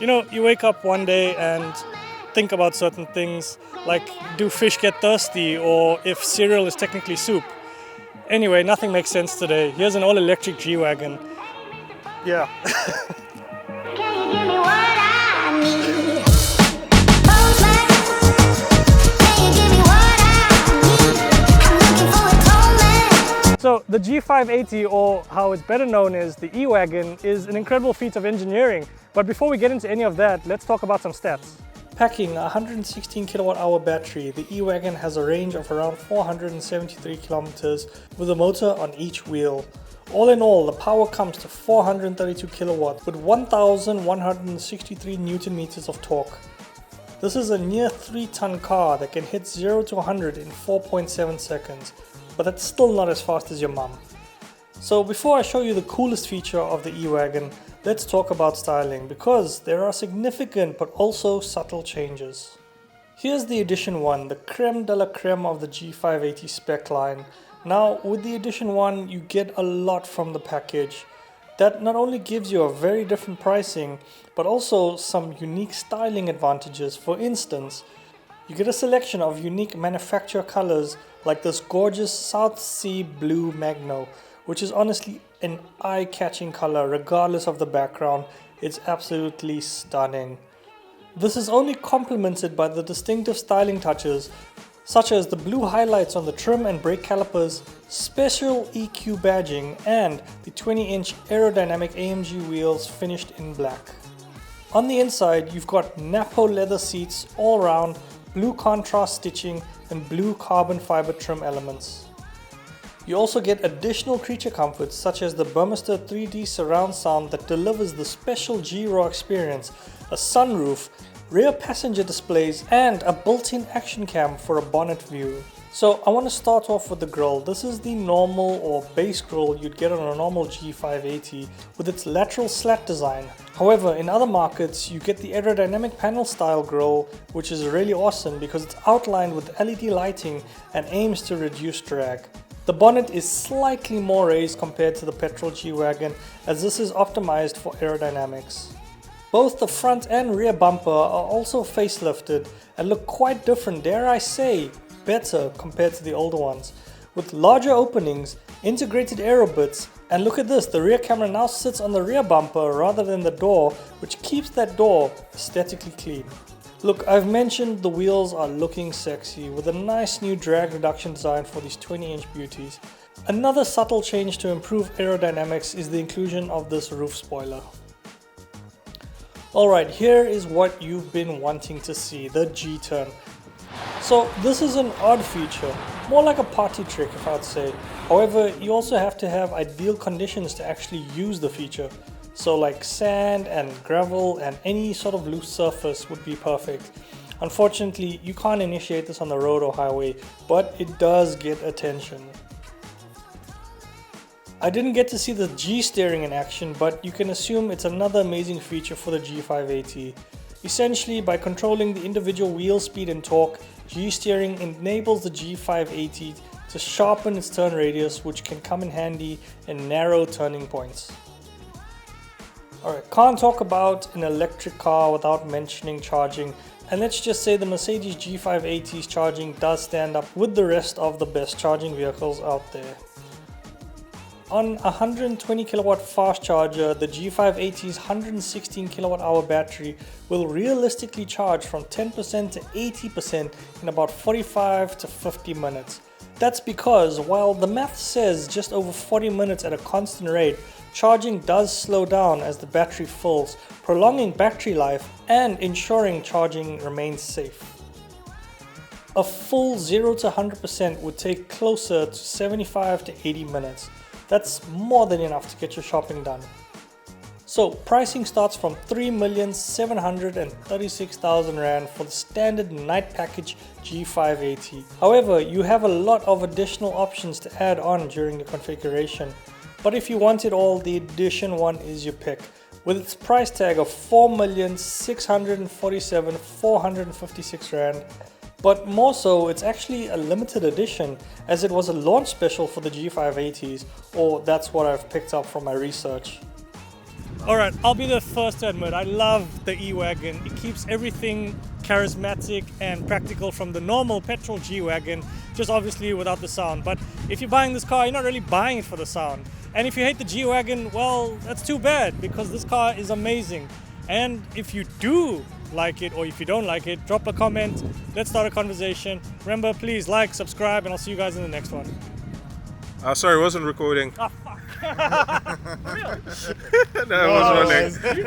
You know, you wake up one day and think about certain things, like do fish get thirsty or if cereal is technically soup. Anyway, nothing makes sense today. Here's an all-electric G-Wagon. Yeah. Can you give me what I need? So the G580, or how it's better known as the E-Wagon, is an incredible feat of engineering. But before we get into any of that, let's talk about some stats. Packing a 116 kilowatt hour battery, the E-Wagon has a range of around 473 kilometers with a motor on each wheel. All in all, the power comes to 432 kilowatts with 1,163 Newton meters of torque. This is a near 3-ton car that can hit 0 to 100 in 4.7 seconds, but that's still not as fast as your mum. So before I show you the coolest feature of the E-Wagon, let's talk about styling, because there are significant but also subtle changes. Here's the Edition 1, the creme de la creme of the G580 spec line. Now with the Edition 1 you get a lot from the package. That not only gives you a very different pricing, but also some unique styling advantages. For instance, you get a selection of unique manufacturer colors like this gorgeous South Sea Blue Magno, which is honestly an eye-catching color regardless of the background. It's absolutely stunning. This is only complemented by the distinctive styling touches such as the blue highlights on the trim and brake calipers, special EQ badging, and the 20-inch aerodynamic AMG wheels finished in black. On the inside you've got Napo leather seats all round, blue contrast stitching and blue carbon fiber trim elements. You also get additional creature comforts such as the Burmester 3D surround sound that delivers the special G-Raw experience, a sunroof, rear passenger displays and a built-in action cam for a bonnet view. So I want to start off with the grille. This is the normal or base grille you'd get on a normal G580 with its lateral slat design. However, in other markets you get the aerodynamic panel style grille, which is really awesome because it's outlined with LED lighting and aims to reduce drag. The bonnet is slightly more raised compared to the petrol G-Wagon, as this is optimized for aerodynamics. Both the front and rear bumper are also facelifted and look quite different, dare I say, better compared to the older ones. With larger openings, integrated aero bits, and look at this, the rear camera now sits on the rear bumper rather than the door, which keeps that door aesthetically clean. Look, I've mentioned the wheels are looking sexy with a nice new drag reduction design for these 20-inch beauties. Another subtle change to improve aerodynamics is the inclusion of this roof spoiler. Alright, here is what you've been wanting to see, the G-turn. So this is an odd feature, more like a party trick if I'd say. However, you also have to have ideal conditions to actually use the feature. So like sand and gravel and any sort of loose surface would be perfect. Unfortunately, you can't initiate this on the road or highway, but it does get attention. I didn't get to see the G steering in action, but you can assume it's another amazing feature for the G580. Essentially, by controlling the individual wheel speed and torque, G steering enables the G580 to sharpen its turn radius, which can come in handy in narrow turning points. Alright, can't talk about an electric car without mentioning charging, and let's just say the Mercedes G580's charging does stand up with the rest of the best charging vehicles out there. On a 120 kilowatt fast charger, the G580's 116 kilowatt hour battery will realistically charge from 10% to 80% in about 45 to 50 minutes. That's because while the math says just over 40 minutes at a constant rate, charging does slow down as the battery fills, prolonging battery life and ensuring charging remains safe. A full 0 to 100% would take closer to 75 to 80 minutes. That's more than enough to get your shopping done. So pricing starts from 3,736,000 Rand for the standard night package G580. However, you have a lot of additional options to add on during the configuration. But if you want it all, the Edition 1 is your pick. With its price tag of 4,647,456 Rand. But more so, it's actually a limited edition as it was a launch special for the G580s, or that's what I've picked up from my research. Alright, I'll be the first to admit, I love the E-Wagon. It keeps everything charismatic and practical from the normal petrol G-Wagon, just obviously without the sound. But if you're buying this car, you're not really buying it for the sound. And if you hate the G-Wagon, well, that's too bad, because this car is amazing. And if you do like it, or if you don't like it, drop a comment, let's start a conversation. Remember, please like, subscribe, and I'll see you guys in the next one. Sorry, I wasn't recording. Ah, fuck. For real? No, I was running.